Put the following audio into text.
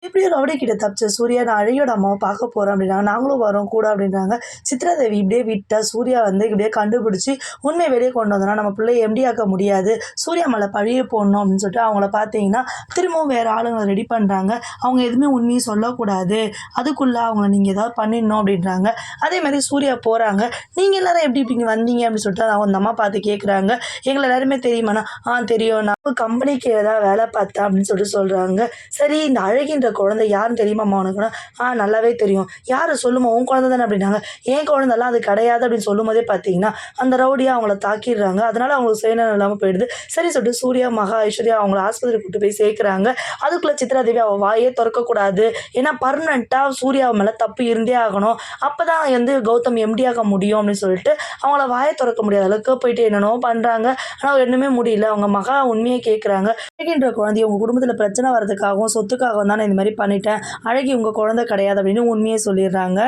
எப்படியோ ரவுடி கிட்ட தப்பிச்ச சூர்யா நான் அழகியோட அம்மாவை பார்க்க போகிறேன் அப்படின்றாங்க. நாங்களும் வரோம் கூட அப்படின்றாங்க. சித்ராதேவி இப்படியே விட்டா சூர்யா வந்து இப்படியே கண்டுபிடிச்சி உண்மையை வெளியே கொண்டு வந்தோம்னா நம்ம பிள்ளைய எம்டி ஆக்க முடியாது. சூர்யா மேலே பழிய போடணும் அப்படின்னு சொல்லிட்டு அவங்கள பார்த்தீங்கன்னா திரும்பவும் வேறு ஆளுங்களை ரெடி பண்ணுறாங்க. அவங்க எதுவுமே உண்மையை சொல்லக்கூடாது. அதுக்குள்ளே அவங்கள நீங்கள் ஏதாவது பண்ணிடணும் அப்படின்றாங்க. அதே மாதிரி சூர்யா போகிறாங்க. நீங்கள் எல்லாரும் எப்படி இப்படி வந்தீங்க அப்படின்னு சொல்லிட்டு அவங்க அந்த அம்மா பார்த்து கேட்குறாங்க. எங்களை எல்லாருமே தெரியுமாண்ணா? தெரியும். நான் கம்பெனிக்கு ஏதாவது வேலை பார்த்தேன் அப்படின்னு சொல்லிட்டு சொல்கிறாங்க. சரி இந்த அழகின்ற குழந்தை யாருன்னு தெரியுமாம்மா உனக்குன்னா? நல்லாவே தெரியும். யார் சொல்லுமா? உன் குழந்தை தானே அப்படின்னாங்க. என் குழந்தைலாம் அது கிடையாது அப்படின்னு சொல்லும்போதே பார்த்தீங்கன்னா அந்த ரவுடியாக அவங்கள தாக்கிடுறாங்க. அதனால அவங்களுக்கு சுயநலம் இல்லாமல் போயிடுது. சரி சொல்லிட்டு சூர்யா, மகா, ஐஸ்வர்யா அவங்கள ஆஸ்பத்திரி கூட்டு போய் சேர்க்குறாங்க. அதுக்குள்ளே சித்ராதேவி அவள் வாயே திறக்கக்கூடாது. ஏன்னா பர்மனெண்ட்டாக சூர்யா மேலே தப்பு இருந்தே ஆகணும். அப்போ தான் வந்து கௌதம் எம்டி ஆக முடியும் அப்படின்னு சொல்லிட்டு அவங்கள வாயை திறக்க முடியாத அளவுக்கு போயிட்டு என்னென்னவோ பண்ணுறாங்க. ஆனால் ஒன்றுமே முடியல. அவங்க மகா உண்மையை கேட்குறாங்க. அழகின்ற குழந்தைய உங்கள் குடும்பத்தில் பிரச்சனை வர்றதுக்காகவும் சொத்துக்காகவும் தான் நான் இந்த மாதிரி பண்ணிட்டேன். அழகி உங்கள் குழந்தை கிடையாது அப்படின்னு உண்மையை சொல்லிடுறாங்க.